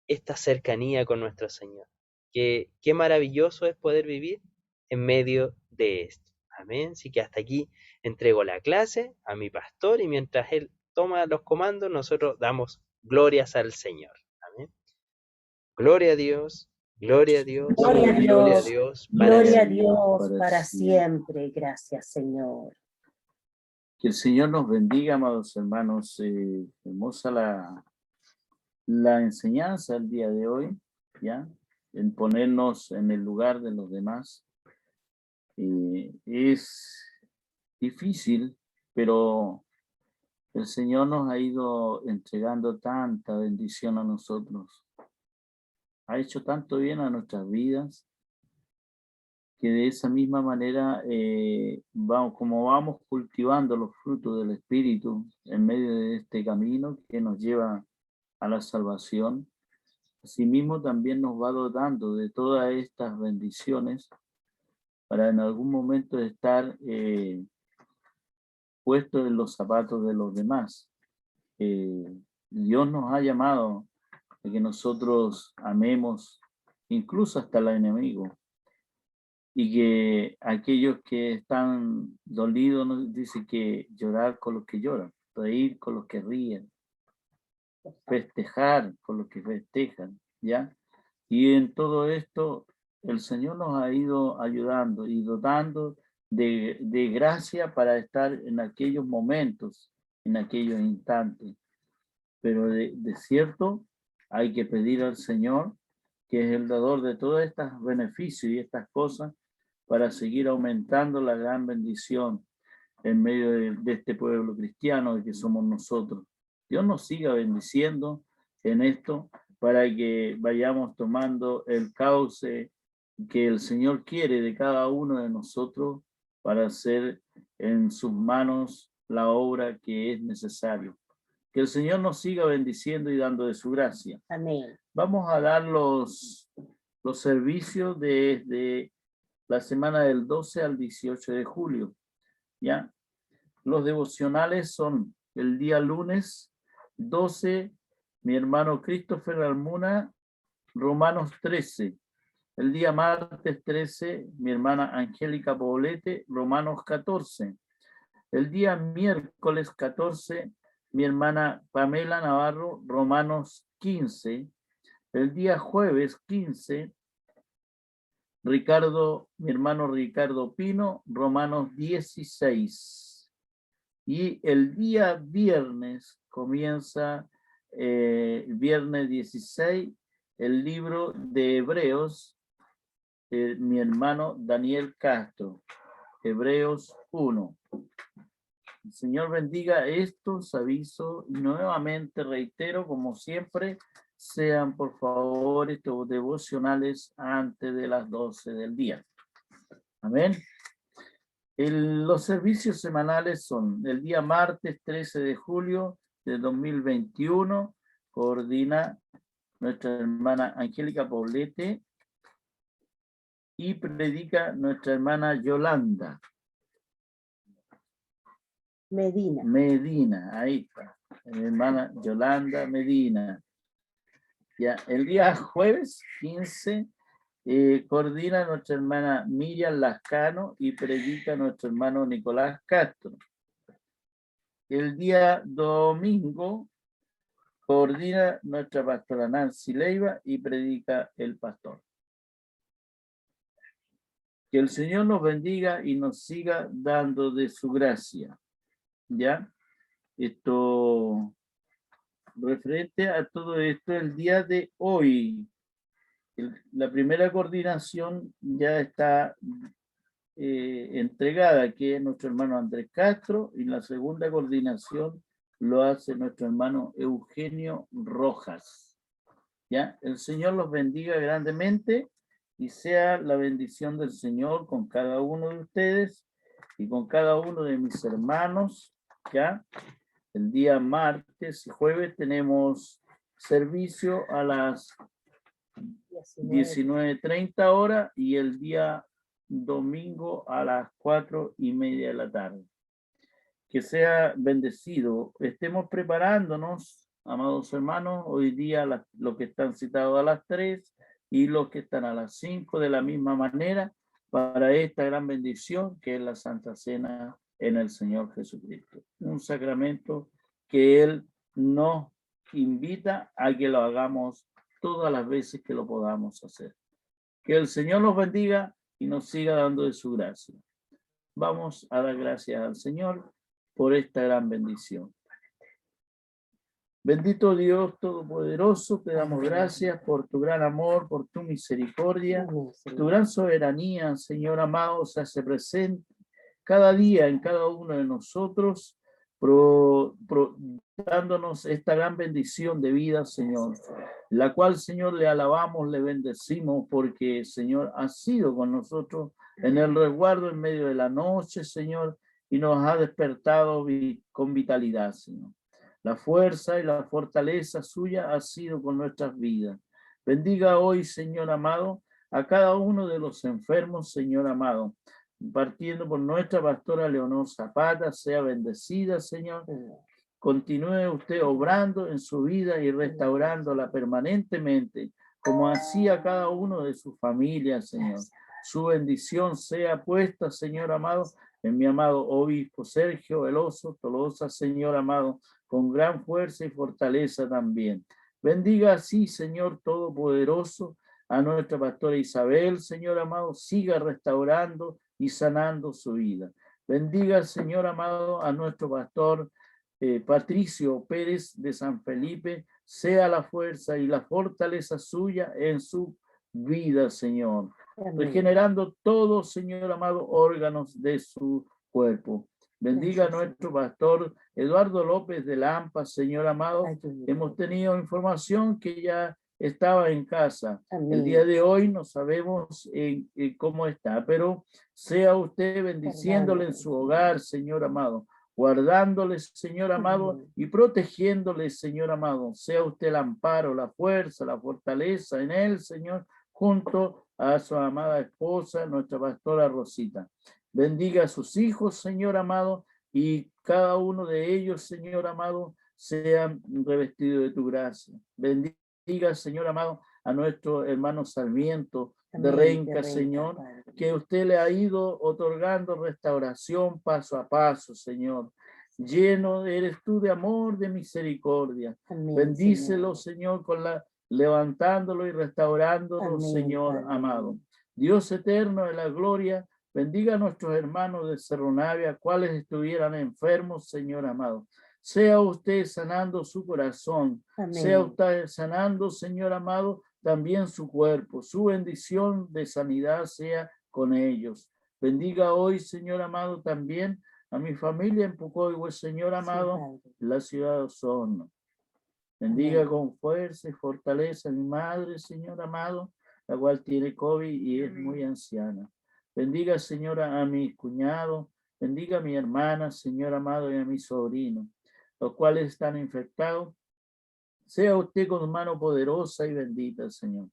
Speaker 1: esta cercanía con nuestro Señor. Qué maravilloso es poder vivir en medio de esto. Amén. Así que hasta aquí entrego la clase a mi pastor y mientras él toma los comandos, nosotros damos glorias al Señor. Amén. Gloria a Dios, gloria a Dios,
Speaker 3: Gloria a
Speaker 1: gloria a
Speaker 3: Dios,
Speaker 1: Dios para
Speaker 3: gloria a
Speaker 1: siempre.
Speaker 3: Dios para siempre. Gracias, Señor.
Speaker 7: Que el Señor nos bendiga, amados hermanos. Hermosa la enseñanza el día de hoy, ¿ya? En ponernos en el lugar de los demás. Es difícil, pero el Señor nos ha ido entregando tanta bendición a nosotros. Ha hecho tanto bien a nuestras vidas, que de esa misma manera, como vamos cultivando los frutos del Espíritu en medio de este camino que nos lleva a la salvación, asimismo también nos va dotando de todas estas bendiciones para en algún momento estar puestos en los zapatos de los demás. Dios nos ha llamado a que nosotros amemos incluso hasta al enemigo, y que aquellos que están dolidos nos dice que llorar con los que lloran, reír con los que ríen, festejar con los que festejan, ¿ya? Y en todo esto el Señor nos ha ido ayudando y dotando de gracia para estar en aquellos momentos, en aquellos instantes. Pero de cierto hay que pedir al Señor, que es el dador de todos estos beneficios y estas cosas, para seguir aumentando la gran bendición en medio de este pueblo cristiano que somos nosotros. Dios nos siga bendiciendo en esto para que vayamos tomando el cauce que el Señor quiere de cada uno de nosotros para hacer en sus manos la obra que es necesario. Que el Señor nos siga bendiciendo y dando de su gracia.
Speaker 3: Amén.
Speaker 7: Vamos a dar los servicios desde la semana del 12 al 18 de julio. ¿Ya? Los devocionales son el día lunes 12, mi hermano Christopher Almuna, Romanos 13. El día martes 13, mi hermana Angélica Poblete, Romanos 14. El día miércoles 14, mi hermana Pamela Navarro, Romanos 15. El día jueves 15, mi hermano Ricardo Pino, Romanos 16. Y el día viernes comienza, viernes 16, el libro de Hebreos, mi hermano Daniel Castro, Hebreos 1. El Señor bendiga estos avisos y nuevamente reitero, como siempre, sean por favor estos devocionales antes de las 12 del día. Amén. Los servicios semanales son el día martes 13 de julio de 2021, coordina nuestra hermana Angélica Poblete y predica nuestra hermana Yolanda Medina, ahí está, hermana Yolanda Medina. Ya, el día jueves 15 coordina nuestra hermana Miriam Lascano y predica nuestro hermano Nicolás Castro. El día domingo coordina nuestra pastora Nancy Leiva y predica el pastor. Que el Señor nos bendiga y nos siga dando de su gracia. ¿Ya? Esto, referente a todo esto, el día de hoy, la primera coordinación ya está entregada, que es nuestro hermano Andrés Castro, y la segunda coordinación lo hace nuestro hermano Eugenio Rojas. ¿Ya? El Señor los bendiga grandemente y sea la bendición del Señor con cada uno de ustedes y con cada uno de mis hermanos. ¿Ya? El día martes y jueves tenemos servicio a las 19:30 horas y el día domingo a las 4:30 de la tarde. Que sea bendecido. Estemos preparándonos, amados hermanos, hoy día los que están citados a las 3 y los que están a las 5 de la misma manera para esta gran bendición que es la Santa Cena en el Señor Jesucristo. Un sacramento que Él nos invita a que lo hagamos todas las veces que lo podamos hacer. Que el Señor nos bendiga y nos siga dando de su gracia. Vamos a dar gracias al Señor por esta gran bendición. Bendito Dios Todopoderoso, te damos gracias por tu gran amor, por tu misericordia, tu gran soberanía, Señor amado, se hace presente cada día en cada uno de nosotros, dándonos esta gran bendición de vida, Señor, la cual, Señor, le alabamos, le bendecimos, porque, Señor, ha sido con nosotros en el resguardo en medio de la noche, Señor, y nos ha despertado con vitalidad, Señor. La fuerza y la fortaleza suya ha sido con nuestras vidas. Bendiga hoy, Señor amado, a cada uno de los enfermos, Señor amado, partiendo por nuestra pastora Leonor Zapata, sea bendecida, Señor. Continúe usted obrando en su vida y restaurándola permanentemente, como hacía cada uno de sus familias, Señor. Su bendición sea puesta, Señor amado, en mi amado obispo Sergio Veloso Tolosa, Señor amado, con gran fuerza y fortaleza también. Bendiga así, Señor Todopoderoso, a nuestra pastora Isabel, Señor amado, siga restaurando y sanando su vida. Bendiga, Señor amado, a nuestro pastor Patricio Pérez de San Felipe, sea la fuerza y la fortaleza suya en su vida, Señor. Regenerando todos, Señor amado, órganos de su cuerpo. Bendiga a nuestro pastor Eduardo López de Lampa, Señor amado. Hemos tenido información que ya estaba en casa. El día de hoy no sabemos cómo está, pero sea usted bendiciéndole en su hogar, Señor amado, guardándole, Señor amado, y protegiéndole, Señor amado. Sea usted el amparo, la fuerza, la fortaleza en él, Señor, junto a su amada esposa, nuestra pastora Rosita. Bendiga a sus hijos, Señor amado, y cada uno de ellos, Señor amado, sean revestidos de tu gracia. Bendiga, Señor amado, a nuestro hermano Sarmiento de Renca, Señor, que usted le ha ido otorgando restauración paso a paso, Señor. Lleno eres tú de amor, de misericordia. Bendícelo, Señor, levantándolo y restaurándolo, Señor amado. Dios eterno de la gloria, bendiga a nuestros hermanos de Cerro Navia, cuales estuvieran enfermos, Señor amado. Sea usted sanando su corazón, sea usted sanando, Señor amado, también su cuerpo. Su bendición de sanidad sea con ellos. Bendiga hoy, Señor amado, también a mi familia en Pucoihue, Señor amado, la ciudad de Osorno. Bendiga con fuerza y fortaleza a mi madre, Señor amado, la cual tiene COVID y es muy anciana. Bendiga, Señora, a mis cuñados, bendiga a mi hermana, Señor amado, y a mi sobrino, los cuales están infectados. Sea usted con mano poderosa y bendita, Señor.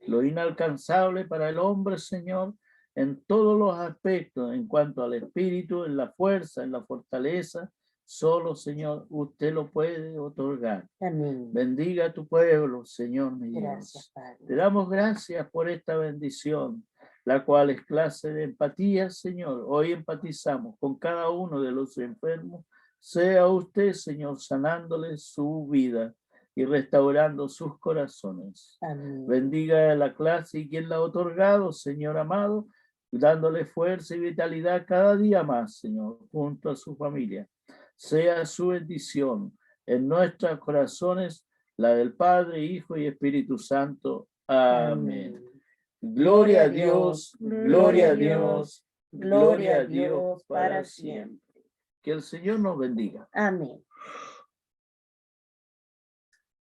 Speaker 7: Lo inalcanzable para el hombre, Señor, en todos los aspectos, en cuanto al espíritu, en la fuerza, en la fortaleza, solo, Señor, usted lo puede otorgar.
Speaker 3: Amén.
Speaker 7: Bendiga a tu pueblo, Señor mi Dios.
Speaker 3: Gracias, Padre.
Speaker 7: Te damos gracias por esta bendición, la cual es clase de empatía, Señor. Hoy empatizamos con cada uno de los enfermos. Sea usted, Señor, sanándole su vida y restaurando sus corazones.
Speaker 3: Amén.
Speaker 7: Bendiga la clase y quien la ha otorgado, Señor amado, dándole fuerza y vitalidad cada día más, Señor, junto a su familia. Sea su bendición en nuestros corazones, la del Padre, Hijo y Espíritu Santo. Amén. Gloria a Dios, gloria a Dios, gloria a Dios para siempre. Que el Señor nos bendiga.
Speaker 3: Amén.